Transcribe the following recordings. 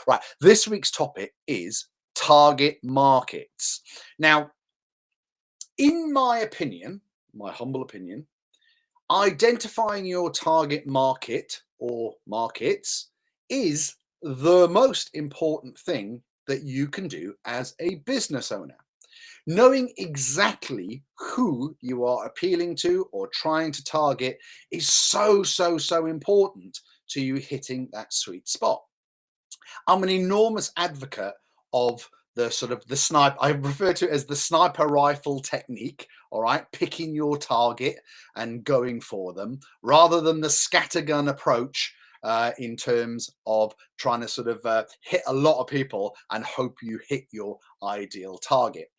Right, this week's topic is target markets. Now, in my opinion, my humble opinion, identifying your target market or markets is the most important thing that you can do as a business owner. Knowing exactly who you are appealing to or trying to target is so important to you hitting that sweet spot. I'm an enormous advocate of the sort of the sniper. I refer to it as the sniper rifle technique. All right, picking your target and going for them rather than the scattergun approach in terms of trying to sort of hit a lot of people and hope you hit your ideal target.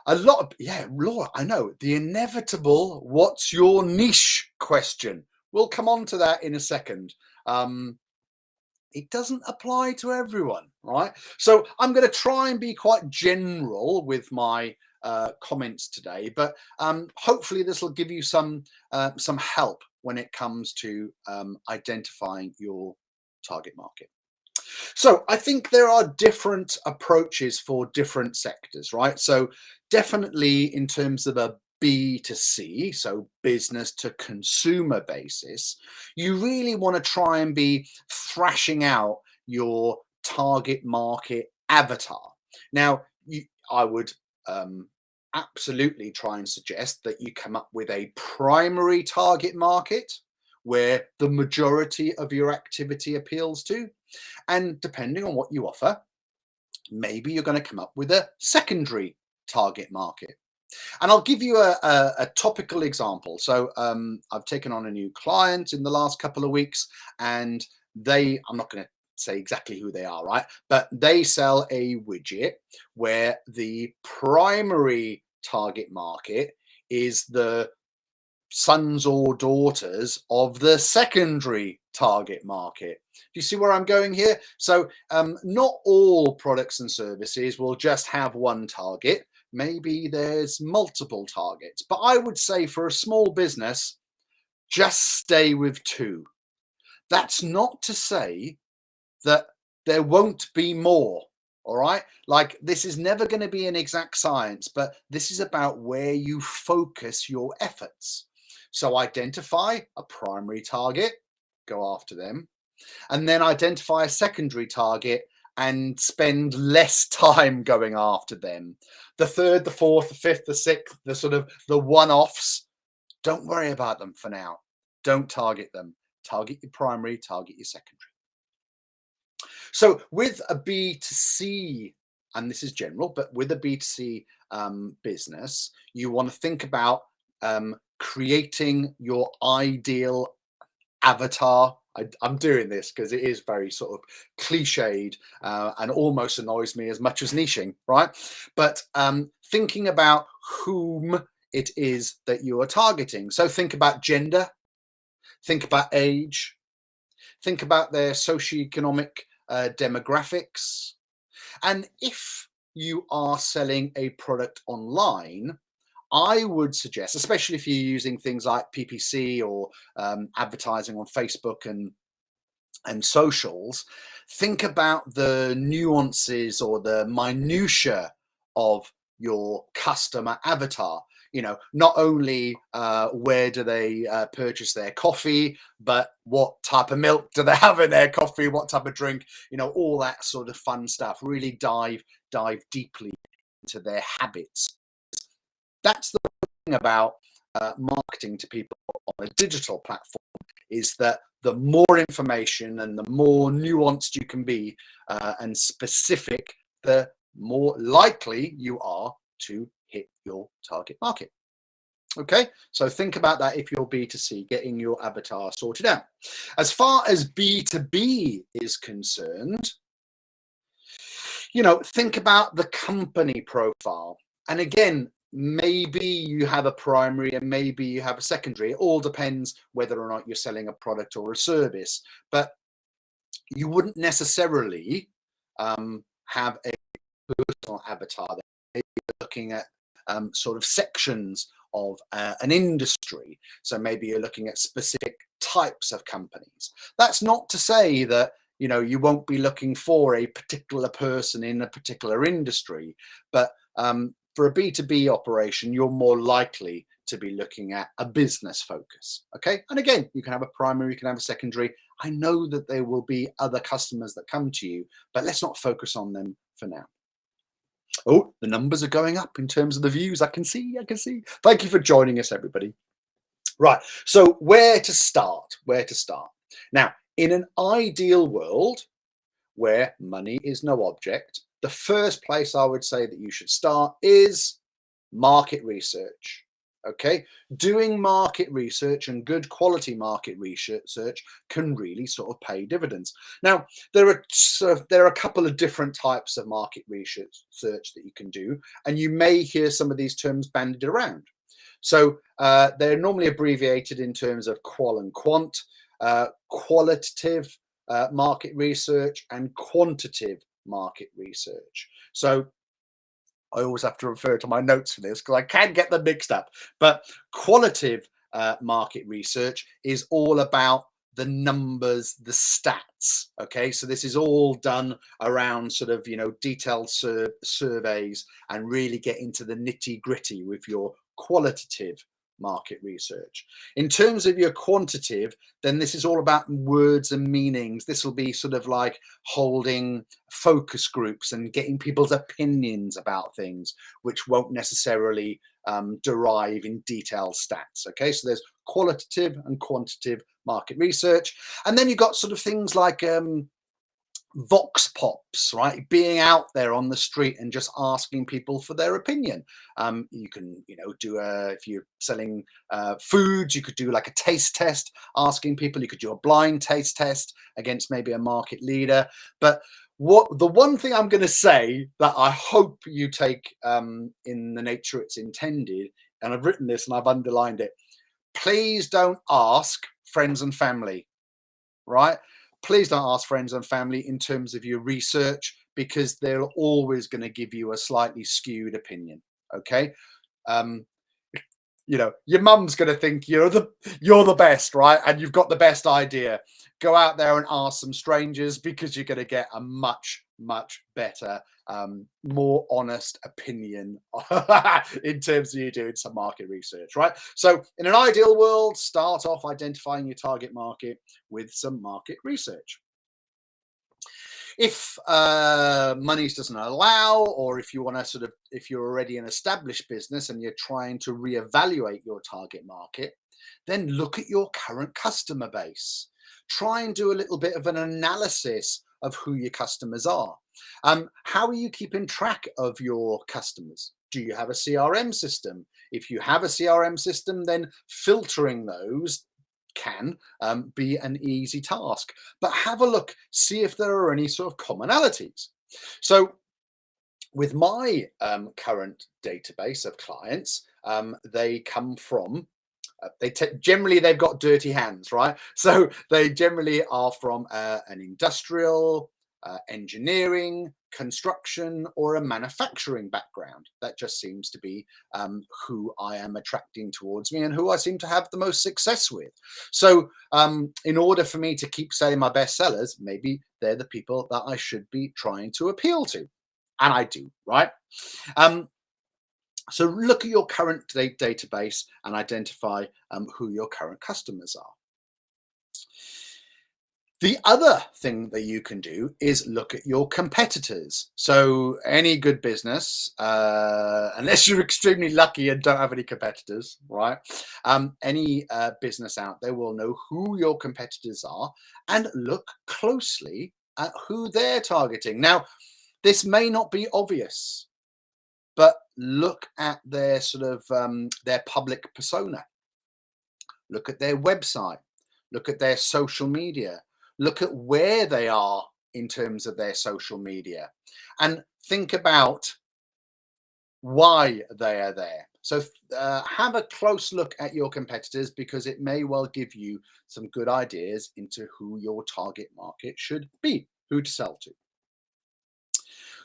A lot of, yeah, Laura, I know the inevitable what's your niche question. We'll come on to that in a second. It doesn't apply to everyone, right? So I'm going to try and be quite general with my comments today, but hopefully this will give you some help when it comes to identifying your target market. So I think there are different approaches for different sectors, right? So definitely in terms of a B2C, so business to consumer basis, you really want to try and be thrashing out your target market avatar. Now, I would absolutely try and suggest that you come up with a primary target market where the majority of your activity appeals to. And depending on what you offer, maybe you're going to come up with a secondary target market. And I'll give you a topical example. So I've taken on a new client in the last couple of weeks, and I'm not going to say exactly who they are, right? But they sell a widget where the primary target market is the sons or daughters of the secondary target market. Do you see where I'm going here? So not all products and services will just have one target. Maybe there's multiple targets, but I would say for a small business, just stay with two. That's not to say that there won't be more. All right. Like this is never going to be an exact science, but this is about where you focus your efforts. So identify a primary target, go after them, and then identify a secondary target and spend less time going after them. The third, the fourth, the fifth, the sixth, the sort of the one-offs, don't worry about them for now. Don't target them. Target your primary, target your secondary. So with a B2C, and this is general, but with a B2C business, you want to think about creating your ideal avatar. I'm doing this because it is very sort of cliched and almost annoys me as much as niching, right? But thinking about whom it is that you are targeting. So think about gender, think about age, think about their socioeconomic demographics. And if you are selling a product online, I would suggest, especially if you're using things like PPC or advertising on Facebook and socials, think about the nuances or the minutiae of your customer avatar. You know, not only where do they purchase their coffee, but what type of milk do they have in their coffee, what type of drink, you know, all that sort of fun stuff. Really dive deeply into their habits. That's the thing about marketing to people on a digital platform, is that the more information and the more nuanced you can be and specific, the more likely you are to hit your target market. Okay, so think about that if you're B2C, getting your avatar sorted out. As far as B2B is concerned, you know, think about the company profile. And again, maybe you have a primary and maybe you have a secondary. It all depends whether or not you're selling a product or a service. But you wouldn't necessarily have a personal avatar. Maybe you're looking at sort of sections of an industry. So maybe you're looking at specific types of companies. That's not to say that You know, you won't be looking for a particular person in a particular industry, but for a B2B operation, you're more likely to be looking at a business focus. Okay. And again, you can have a primary, you can have a secondary. I know that there will be other customers that come to you, but let's not focus on them for now. Oh, the numbers are going up in terms of the views. I can see. Thank you for joining us, everybody. Right. So where to start? Where to start? Now, in an ideal world where money is no object, the first place I would say that you should start is market research. Okay, doing market research and good quality market research can really sort of pay dividends. Now, there are a couple of different types of market research that you can do, and you may hear some of these terms bandied around. So they're normally abbreviated in terms of qual and quant, qualitative market research and quantitative market research. So I always have to refer to my notes for this because I can get them mixed up. But qualitative market research is all about the numbers, the stats. Okay, so this is all done around sort of, you know, detailed surveys and really get into the nitty gritty with your qualitative market research. In terms of your quantitative, then this is all about words and meanings. This will be sort of like holding focus groups and getting people's opinions about things, which won't necessarily derive in detailed stats. Okay, so there's qualitative and quantitative market research. And then you've got sort of things like vox pops, right? Being out there on the street and just asking people for their opinion. You can, you know, do if you're selling foods, you could do like a taste test, asking people. You could do a blind taste test against maybe a market leader. But the one thing I'm going to say that I hope you take in the nature it's intended, and I've written this and I've underlined it. Please don't ask friends and family, right? Please don't ask friends and family in terms of your research, because they're always going to give you a slightly skewed opinion. Okay. You know, your mum's going to think you're the best, right? And you've got the best idea. Go out there and ask some strangers, because you're going to get a much better, more honest opinion in terms of you doing some market research, right? So in an ideal world, start off identifying your target market with some market research. If money doesn't allow, or if you want to sort of, if you're already an established business and you're trying to reevaluate your target market, then look at your current customer base. Try and do a little bit of an analysis of who your customers are. How are you keeping track of your customers? Do you have a CRM system? If you have a CRM system, then filtering those can be an easy task. But have a look, see if there are any sort of commonalities. So with my current database of clients, they come from generally they've got dirty hands, right? So they generally are from an industrial, engineering, construction, or a manufacturing background. That just seems to be who I am attracting towards me and who I seem to have the most success with. So in order for me to keep selling my best sellers, maybe they're the people that I should be trying to appeal to. And I do, right? So look at your current database and identify who your current customers are. The other thing that you can do is look at your competitors. So any good business, unless you're extremely lucky and don't have any competitors, right? Any business out there will know who your competitors are and look closely at who they're targeting. Now, this may not be obvious, but look at their sort of their public persona. Look at their website. Look at their social media. Look at where they are in terms of their social media, and think about why they are there. So have a close look at your competitors, because it may well give you some good ideas into who your target market should be, who to sell to.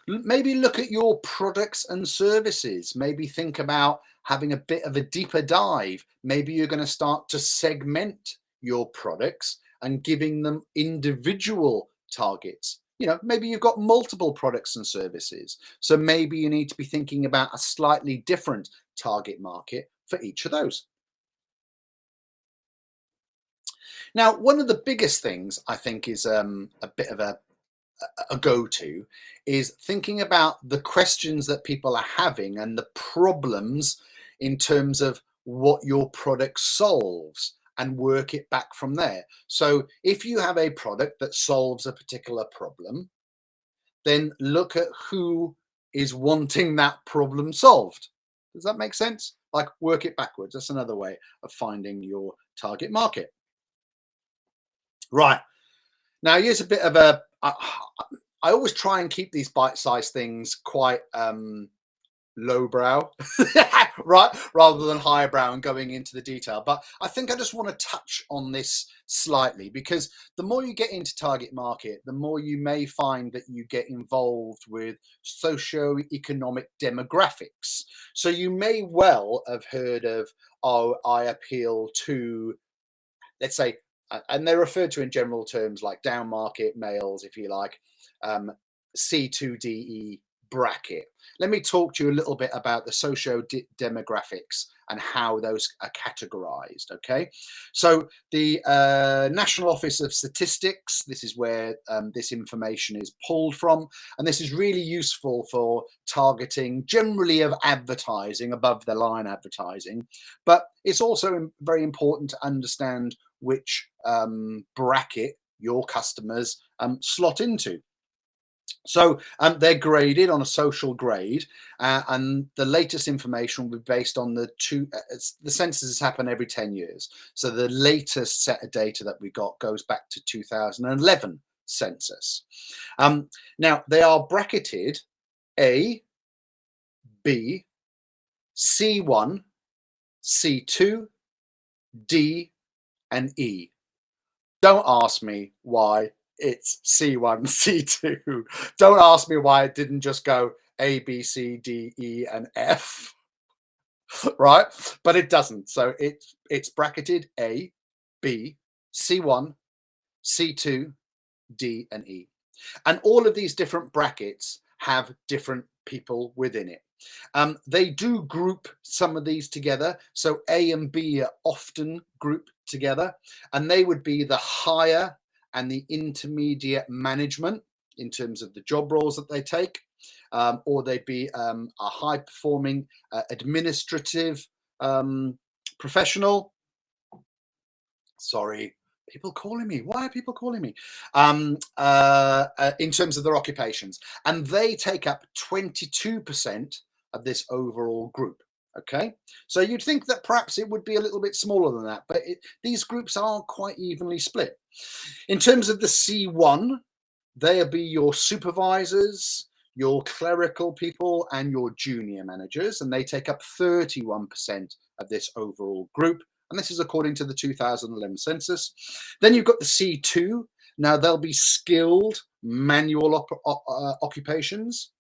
Maybe look at your products and services. Maybe think about having a bit of a deeper dive. Maybe you're going to start to segment your products and giving them individual targets. You know, maybe you've got multiple products and services. So maybe you need to be thinking about a slightly different target market for each of those. Now, one of the biggest things I think is a bit of a go-to is thinking about the questions that people are having and the problems in terms of what your product solves and work it back from there. So if you have a product that solves a particular problem, then look at who is wanting that problem solved. Does that make sense? Like, work it backwards. That's another way of finding your target market. Right. Now, here's a bit of I always try and keep these bite-sized things quite lowbrow, right, rather than highbrow and going into the detail. But I think I just want to touch on this slightly, because the more you get into target market, the more you may find that you get involved with socio-economic demographics. So you may well have heard of, oh, I appeal to, let's say, and they're referred to in general terms like down market males, if you like, C2DE bracket. Let me talk to you a little bit about the socio-demographics and how those are categorized. Okay, so the National Office of Statistics, this is where this information is pulled from, and this is really useful for targeting generally of advertising, above the line advertising, but it's also very important to understand which bracket your customers slot into. So they're graded on a social grade, and the latest information will be based on the censuses happen every 10 years. So the latest set of data that we got goes back to 2011 census. Now they are bracketed A, B, C1, C2, D, and E. Don't ask me why it's C1, C2. Don't ask me why it didn't just go A, B, C, D, E, and F, right? But it doesn't. So it's bracketed A, B, C1, C2, D, and E. And all of these different brackets have different people within it. They do group some of these together. So A and B are often grouped together, and they would be the higher and the intermediate management in terms of the job roles that they take, or they'd be a high performing administrative professional. Sorry, people calling me. Why are people calling me? In terms of their occupations, and they take up 22% of this overall group. Okay, so you'd think that perhaps it would be a little bit smaller than that, but these groups are quite evenly split. In terms of the C1, they'll be your supervisors, your clerical people, and your junior managers, and they take up 31% of this overall group. And this is according to the 2011 census. Then you've got the C2. Now they'll be skilled manual occupations.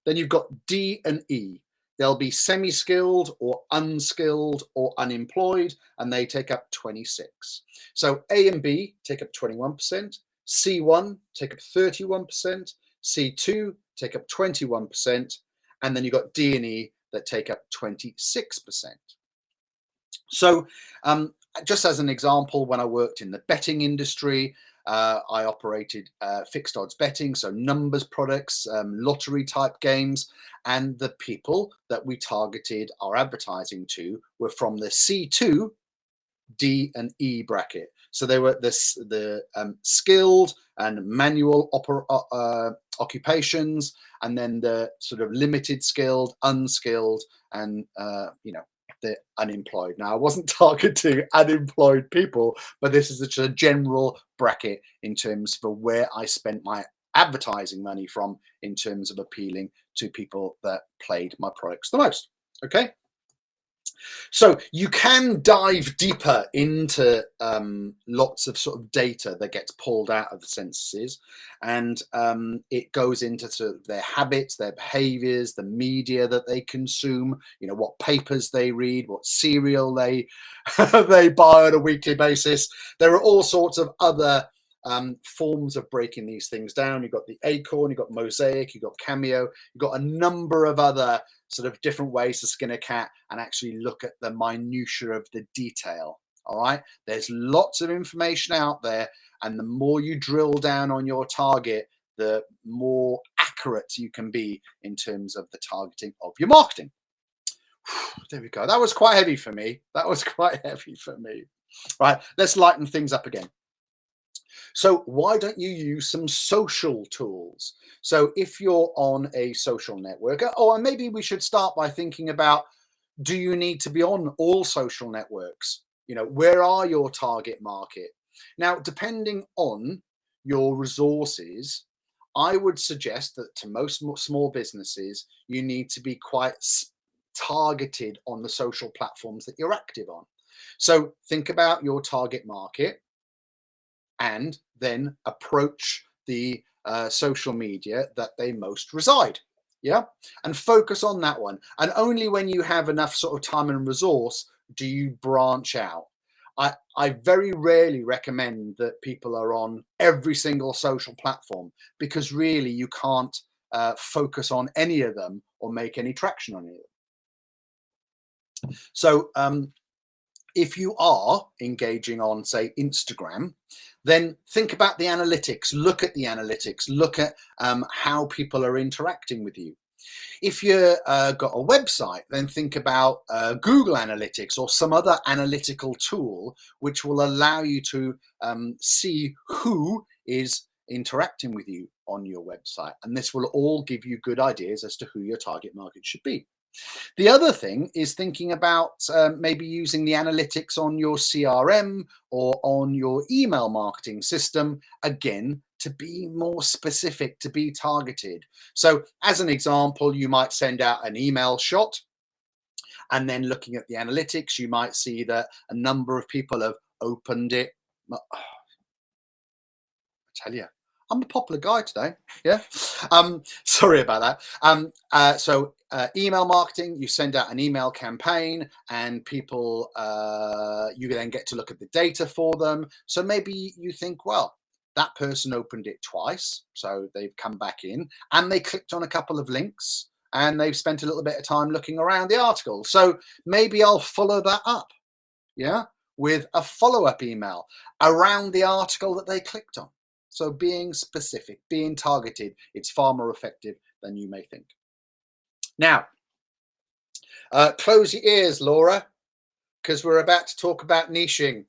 Then you've got D and E. They'll be semi-skilled or unskilled or unemployed, and they take up 26. So A and B take up 21%, C1 take up 31%, C2 take up 21%, and then you've got D and E that take up 26%. So just as an example, when I worked in the betting industry, I operated fixed odds betting, so numbers products, lottery type games, and the people that we targeted our advertising to were from the C2, D, and E bracket. So they were the skilled and manual occupations, and then the sort of limited skilled, unskilled, and the unemployed. Now, I wasn't targeting unemployed people, but this is a general bracket in terms of where I spent my advertising money from in terms of appealing to people that played my products the most. Okay. So you can dive deeper into lots of sort of data that gets pulled out of the censuses, and it goes into sort of their habits, their behaviors, the media that they consume, what papers they read, what cereal they they buy on a weekly basis. There are all sorts of other forms of breaking these things down. You've got the Acorn, you've got Mosaic, you've got Cameo, you've got a number of other sort of different ways to skin a cat and actually look at the minutiae of the detail. All right, there's lots of information out there, and the more you drill down on your target, the more accurate you can be in terms of the targeting of your marketing. There we go. That was quite heavy for me. Right, let's lighten things up again. So why don't you use some social tools? So if you're on a social network, or maybe we should start by thinking about, do you need to be on all social networks? You know, where are your target market? Now, depending on your resources, I would suggest that to most small businesses, you need to be quite targeted on the social platforms that you're active on. So think about your target market and then approach the social media that they most reside. Yeah, and focus on that one. And only when you have enough sort of time and resource do you branch out. I very rarely recommend that people are on every single social platform, because really you can't focus on any of them or make any traction on any of them. So if you are engaging on, say, Instagram, then think about the analytics, look at the analytics, look at how people are interacting with you. If you've got a website, then think about Google Analytics or some other analytical tool which will allow you to see who is interacting with you on your website. And this will all give you good ideas as to who your target market should be. The other thing is thinking about maybe using the analytics on your CRM or on your email marketing system, again, to be more specific, to be targeted. So as an example, you might send out an email shot, and then looking at the analytics, you might see that a number of people have opened it. I tell you, I'm a popular guy today. Yeah. Sorry about that. So email marketing, you send out an email campaign and people, you then get to look at the data for them. So maybe you think, well, that person opened it twice. So they've come back in and they clicked on a couple of links and they've spent a little bit of time looking around the article. So maybe I'll follow that up. Yeah. With a follow-up email around the article that they clicked on. So being specific, being targeted, it's far more effective than you may think. Now, close your ears, Laura, because we're about to talk about niching.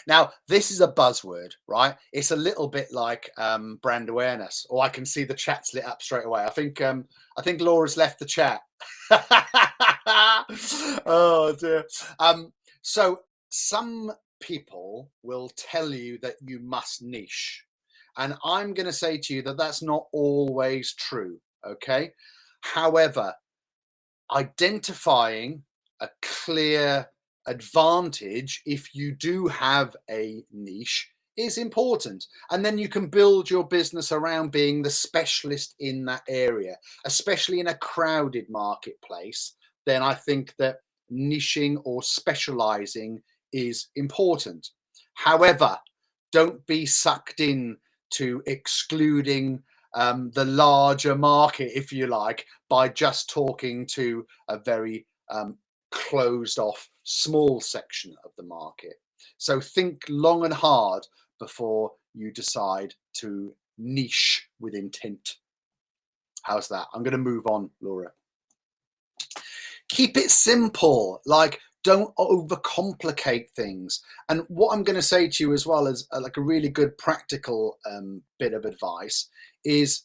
Now, this is a buzzword, right? It's a little bit like brand awareness. Oh, I can see the chat's lit up straight away. I think Laura's left the chat. Oh dear. So some people will tell you that you must niche, and I'm going to say to you that that's not always true. Okay. However, identifying a clear advantage if you do have a niche is important, and then you can build your business around being the specialist in that area, especially in a crowded marketplace. Then I think that niching or specializing is important. However, don't be sucked in to excluding the larger market, if you like, by just talking to a very closed off small section of the market. So think long and hard before you decide to niche with intent. How's that? I'm going to move on, Laura. Keep it simple. Like, don't overcomplicate things. And what I'm going to say to you as well as like a really good practical bit of advice is,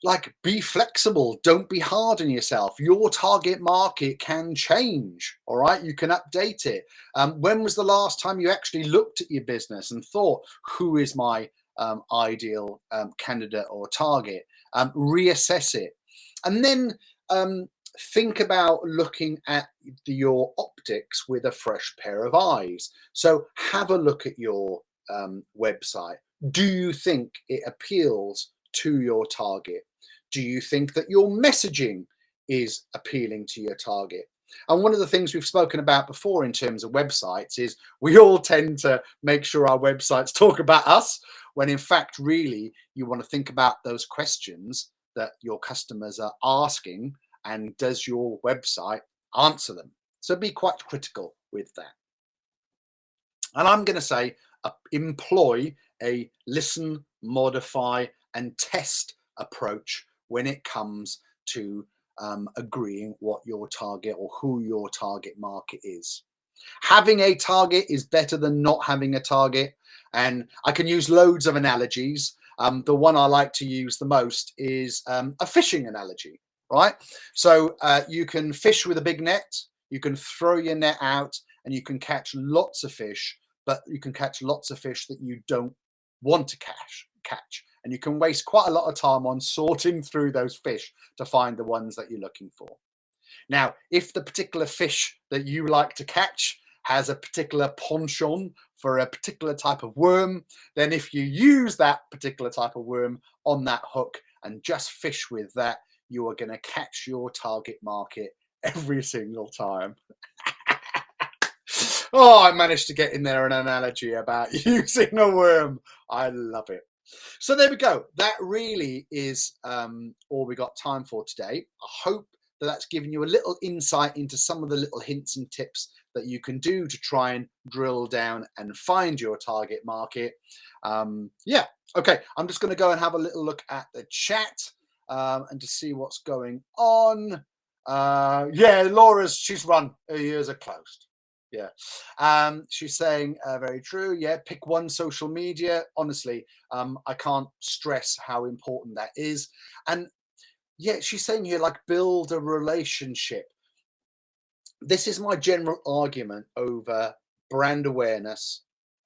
like, be flexible. Don't be hard on yourself. Your target market can change. All right. You can update it. When was the last time you actually looked at your business and thought, who is my ideal candidate or target? Reassess it. And then think about looking at your optics with a fresh pair of eyes. So have a look at your website. Do you think it appeals to your target? Do you think that your messaging is appealing to your target? And one of the things we've spoken about before in terms of websites is we all tend to make sure our websites talk about us, when in fact, really, you want to think about those questions that your customers are asking, and does your website answer them? So be quite critical with that. And I'm going to say employ a listen, modify, and test approach when it comes to agreeing what your target or who your target market is. Having a target is better than not having a target. And I can use loads of analogies. The one I like to use the most is a fishing analogy, right? So you can fish with a big net, you can throw your net out, and you can catch lots of fish, but you can catch lots of fish that you don't want to catch. And you can waste quite a lot of time on sorting through those fish to find the ones that you're looking for. Now, if the particular fish that you like to catch has a particular penchant for a particular type of worm, then if you use that particular type of worm on that hook and just fish with that, you are going to catch your target market every single time. Oh, I managed to get in there an analogy about using a worm. I love it. So there we go. That really is all we got time for today. I hope that that's given you a little insight into some of the little hints and tips that you can do to try and drill down and find your target market. Yeah, okay. I'm just going to go and have a little look at the chat and to see what's going on. Yeah, she's run. Her ears are closed. Yeah. She's saying very true. Yeah, pick one social media. Honestly, I can't stress how important that is. And yeah, she's saying here, like, build a relationship. This is my general argument over brand awareness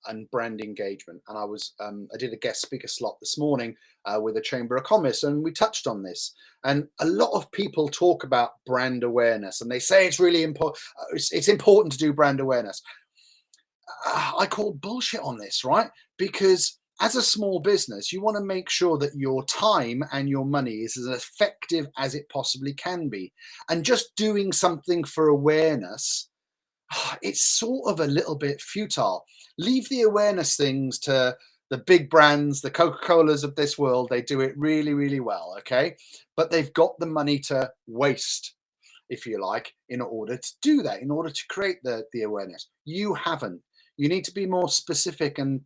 and brand engagement. And I did a guest speaker slot this morning with the Chamber of Commerce, and we touched on this. And a lot of people talk about brand awareness, and they say it's really important. It's important to do brand awareness. I call bullshit on this, right? Because as a small business, you want to make sure that your time and your money is as effective as it possibly can be. And just doing something for awareness, it's sort of a little bit futile. Leave the awareness things to the big brands, the Coca-Colas of this world. They do it really, really well, okay? But they've got the money to waste, if you like, in order to do that, in order to create the awareness. You haven't. You need to be more specific and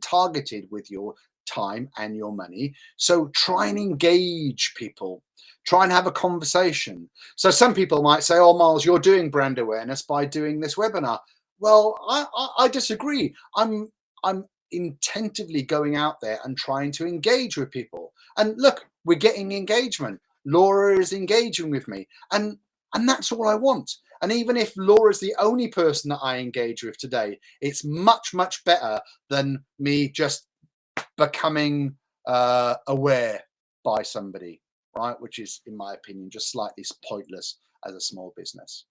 targeted with your time and your money. So try and engage people. Try and have a conversation. So some people might say, oh, Miles, you're doing brand awareness by doing this webinar. Well, I disagree. I'm intentively going out there and trying to engage with people. And look, we're getting engagement. Laura is engaging with me. And that's all I want. And even if Laura's the only person that I engage with today, it's much, much better than me just becoming aware by somebody, right? Which is, in my opinion, just slightly pointless as a small business.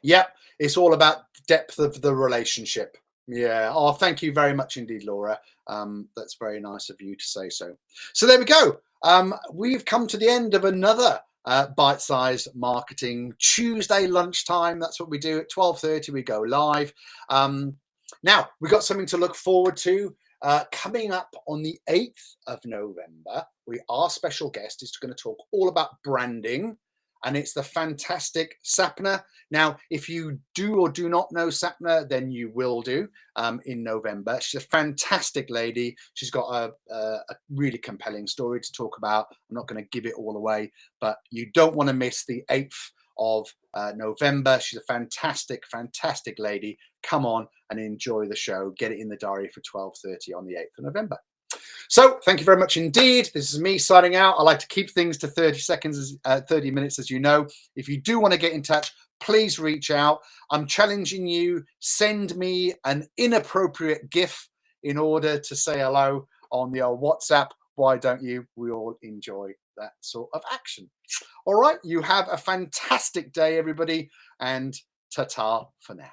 Yep, it's all about depth of the relationship. Yeah. Oh, thank you very much indeed, Laura. That's very nice of you to say so. So there we go. We've come to the end of another bite-sized marketing Tuesday lunchtime. That's what we do at 12:30. We go live. Now we've got something to look forward to coming up on the 8th of November. Our special guest is going to talk all about branding, and it's the fantastic Sapna. Now, if you do or do not know Sapna, then you will do in November. She's a fantastic lady. She's got a really compelling story to talk about. I'm not going to give it all away, but you don't want to miss the 8th of November. She's a fantastic, fantastic lady. Come on and enjoy the show. Get it in the diary for 12:30 on the 8th of November. So thank you very much indeed. This is me signing out. I like to keep things to 30 minutes, as you know. If you do want to get in touch, please reach out. I'm challenging you. Send me an inappropriate GIF in order to say hello on the old WhatsApp. Why don't you? We all enjoy that sort of action. All right. You have a fantastic day, everybody, and ta-ta for now.